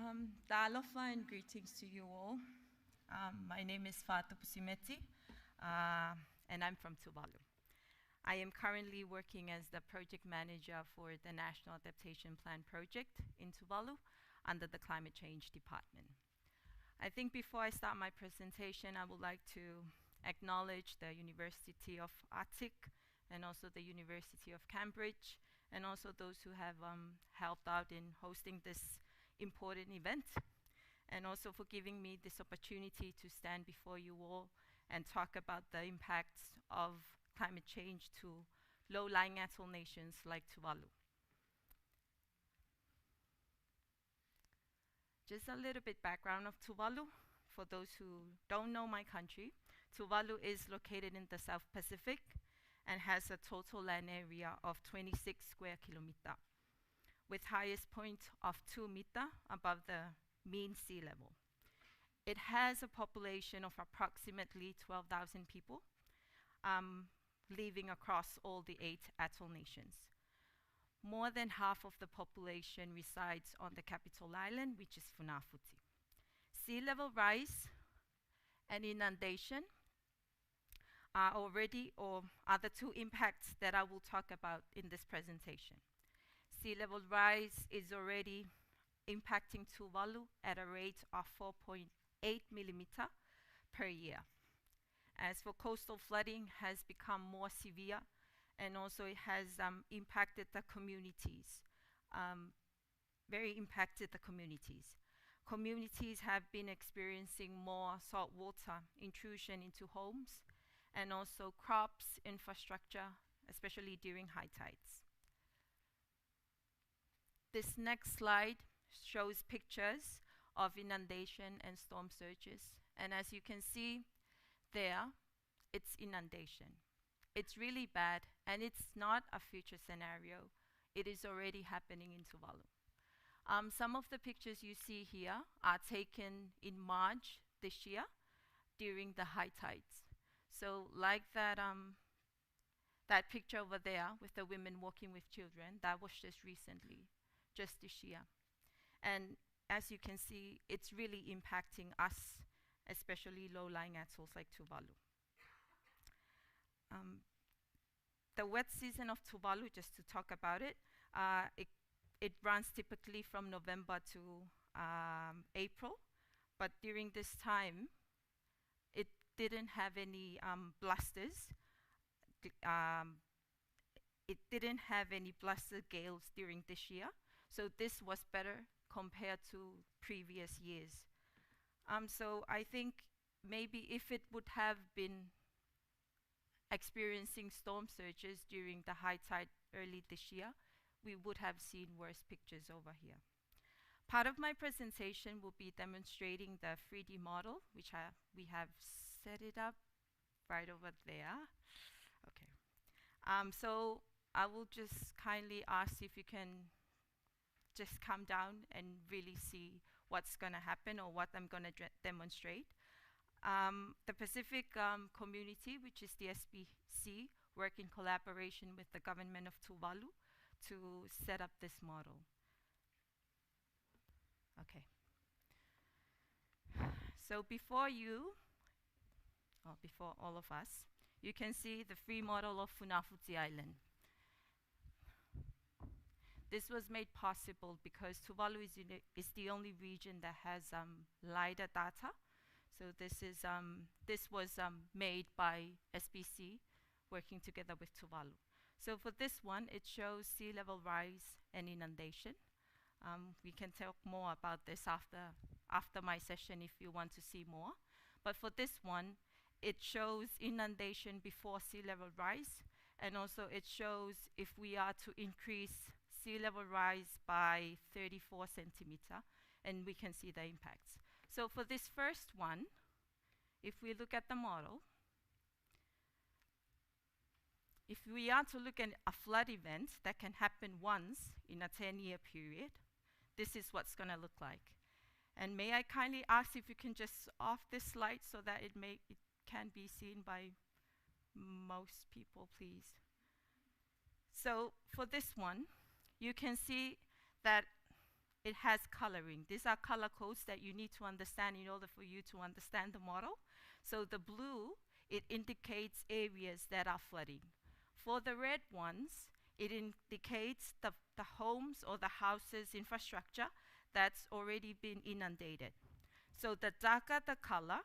Aloha and greetings to you all. My name is Faatupu Simeti, and I'm from Tuvalu. I am currently working as the project manager for the National Adaptation Plan project in Tuvalu under the Climate Change Department. I think before I start my presentation, I would like to acknowledge the University of Arctic and also the University of Cambridge, and also those who have helped out in hosting this important event, and also for giving me this opportunity to stand before you all and talk about the impacts of climate change to low-lying atoll nations like Tuvalu. Just a little bit background of Tuvalu. For those who don't know my country, Tuvalu is located in the South Pacific and has a total land area of 26 square kilometers, with highest point of 2 meters above the mean sea level. It has a population of approximately 12,000 people, living across all the 8 atoll nations. More than half of the population resides on the capital island, which is Funafuti. Sea level rise and inundation are the two impacts that I will talk about in this presentation. Sea level rise is already impacting Tuvalu at a rate of 4.8 millimeters per year. As for coastal flooding has become more severe, and also it has impacted the communities, very impacted the communities. Communities have been experiencing more saltwater intrusion into homes, and also crops, infrastructure, especially during high tides. This next slide shows pictures of inundation and storm surges. And as you can see there, it's inundation. It's really bad, and it's not a future scenario. It is already happening in Tuvalu. Some of the pictures you see here are taken in March this year during the high tides. So like that picture over there with the women walking with children, that was just recently, just this year. And as you can see, it's really impacting us, especially low-lying atolls like Tuvalu. The wet season of Tuvalu, just to talk about it, it runs typically from November to April, but during this time, it didn't have any blusters. It didn't have any bluster gales during this year, so this was better compared to previous years. So I think maybe if it would have been experiencing storm surges during the high tide early this year, we would have seen worse pictures over here. Part of my presentation will be demonstrating the 3D model, which we have set it up right over there. Okay. So I will just kindly ask if you can just come down and really see what's going to happen or what I'm going to demonstrate. The Pacific community, which is the SPC, work in collaboration with the government of Tuvalu to set up this model. Okay. So before all of us, you can see the free model of Funafuti Island. This was made possible because Tuvalu is the only region that has LiDAR data. So this was made by SPC working together with Tuvalu. So for this one, it shows sea level rise and inundation. We can talk more about this after my session if you want to see more. But for this one, it shows inundation before sea level rise, and also it shows if we are to increase sea level rise by 34 centimeters, and we can see the impacts. So for this first one, if we look at the model, if we are to look at a flood event that can happen once in a 10-year period, this is what's going to look like. And may I kindly ask if you can just off this slide so that it can be seen by most people, please. So for this one, you can see that it has coloring. These are color codes that you need to understand in order for you to understand the model. So the blue, it indicates areas that are flooding. For the red ones, it indicates the homes or the houses infrastructure that's already been inundated. So the darker the color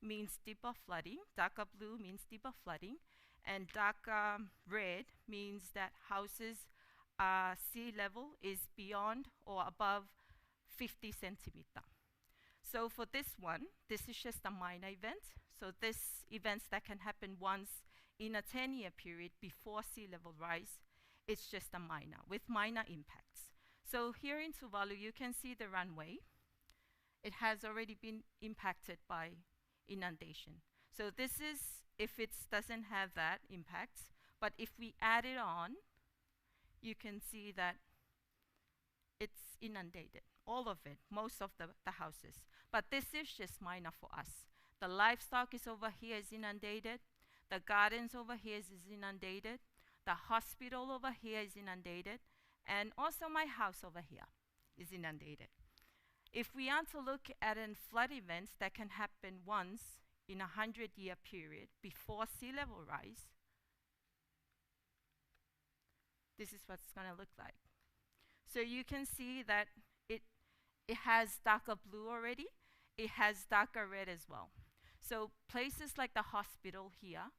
means deeper flooding, darker blue means deeper flooding, and darker red means that houses sea level is beyond or above 50 centimeter. So for this one, this is just a minor event. So this events that can happen once in a 10-year period before sea level rise, it's just a minor, with minor impacts. So here in Tuvalu, you can see the runway. It has already been impacted by inundation. So this is if it doesn't have that impact, but if we add it on, you can see that it's inundated, all of it, most of the houses. But this is just minor for us. The livestock is over here is inundated, the gardens over here is inundated, the hospital over here is inundated, and also my house over here is inundated. If we are to look at flood events that can happen once in a 100-year period before sea level rise, this is what it's going to look like. So you can see that it has darker blue already. It has darker red as well. So places like the hospital here,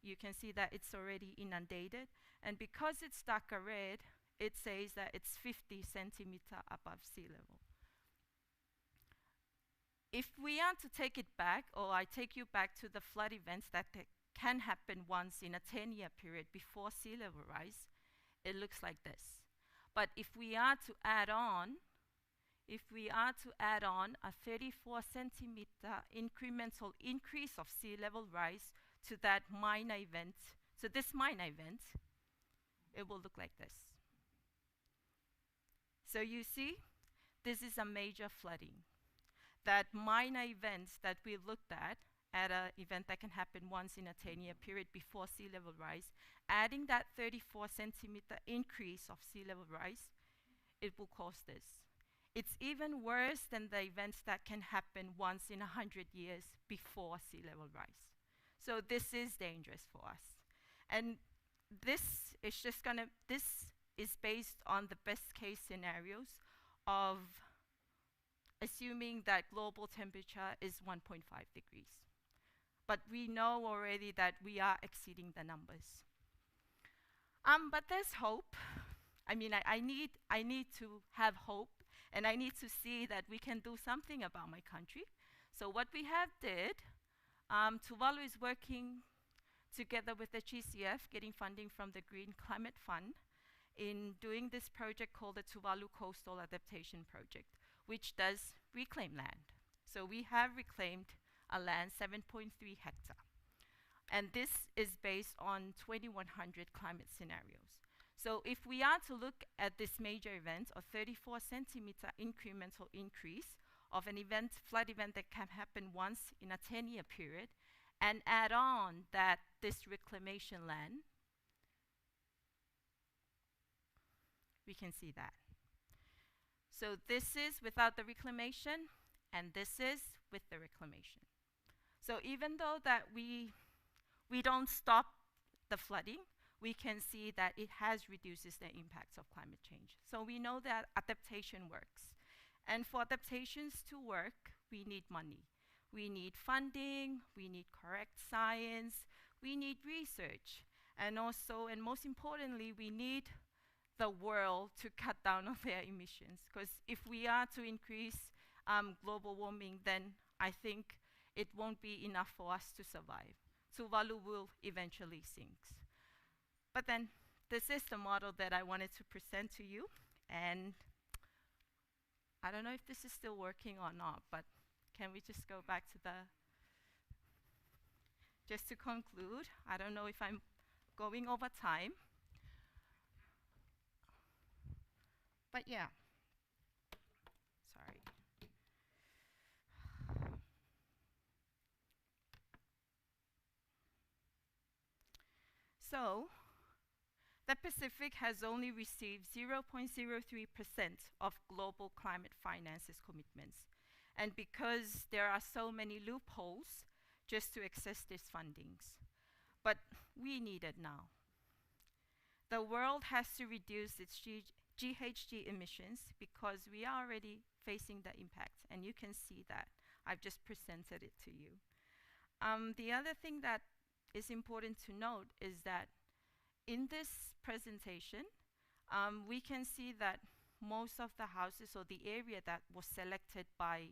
you can see that it's already inundated. And because it's darker red, it says that it's 50 centimeter above sea level. If we are to take it back, or I take you back to the flood events that can happen once in a 10-year period before sea level rise, it looks like this. But if we are to add on a 34 centimeter incremental increase of sea level rise to that minor event, so this minor event, it will look like this. So you see, this is a major flooding. That minor events that we looked at an event that can happen once in a 10-year period before sea level rise, adding that 34 centimeter increase of sea level rise, it will cause this. It's even worse than the events that can happen once in 100 years before sea level rise. So this is dangerous for us. And this is based on the best case scenarios of assuming that global temperature is 1.5 degrees. But we know already that we are exceeding the numbers. But there's hope. I mean, I need to have hope, and I need to see that we can do something about my country. So what we have did, Tuvalu is working together with the GCF, getting funding from the Green Climate Fund, in doing this project called the Tuvalu Coastal Adaptation Project, which does reclaim land. So we have reclaimed a land 7.3 hectare. And this is based on 2,100 climate scenarios. So if we are to look at this major event, a 34 centimeter incremental increase of an event, flood event that can happen once in a 10-year period, and add on that this reclamation land, we can see that. So this is without the reclamation, and this is with the reclamation. So even though that we don't stop the flooding, we can see that it has reduces the impacts of climate change. So we know that adaptation works. And for adaptations to work, we need money. We need funding, we need correct science, we need research. And also, and most importantly, we need the world to cut down on their emissions. Because if we are to increase global warming, then I think it won't be enough for us to survive. Tuvalu will eventually sink. But then, this is the model that I wanted to present to you. And I don't know if this is still working or not, but can we just go back to just to conclude, I don't know if I'm going over time. But yeah, sorry. So, The Pacific has only received 0.03% of global climate finances commitments. And because there are so many loopholes just to access these fundings. But we need it now. The world has to reduce its GHG emissions because we are already facing the impact, and you can see that. I've just presented it to you. The other thing that is important to note is that in this presentation, we can see that most of the houses or the area that was selected by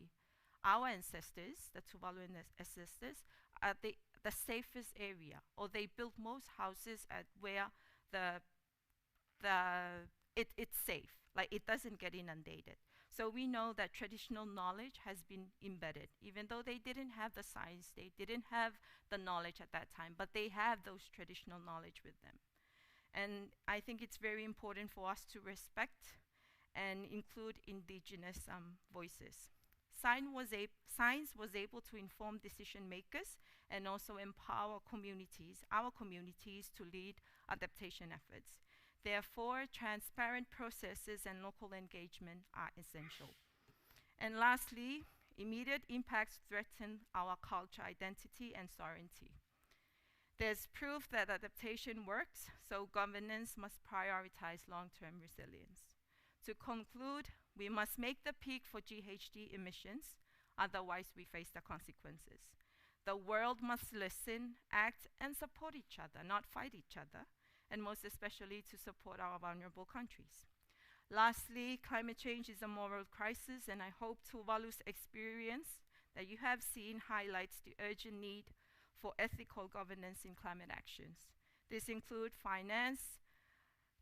our ancestors, the Tuvalu ancestors, are the safest area, or they built most houses at where it's safe, like it doesn't get inundated. So we know that traditional knowledge has been embedded, even though they didn't have the science, they didn't have the knowledge at that time, but they have those traditional knowledge with them. And I think it's very important for us to respect and include indigenous voices. Science was able to inform decision makers and also empower communities, our communities, to lead adaptation efforts. Therefore, transparent processes and local engagement are essential. And lastly, immediate impacts threaten our culture, identity, and sovereignty. There's proof that adaptation works, so governance must prioritize long-term resilience. To conclude, we must make the peak for GHG emissions, otherwise we face the consequences. The world must listen, act, and support each other, not fight each other, and most especially to support our vulnerable countries. Lastly, climate change is a moral crisis, and I hope Tuvalu's experience that you have seen highlights the urgent need for ethical governance in climate actions. This includes finance,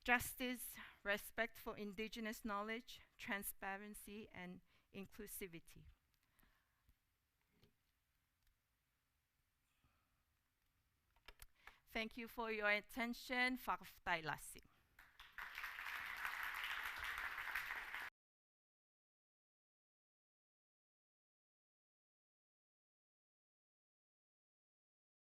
justice, respect for indigenous knowledge, transparency, and inclusivity. Thank you for your attention. Farftailasi.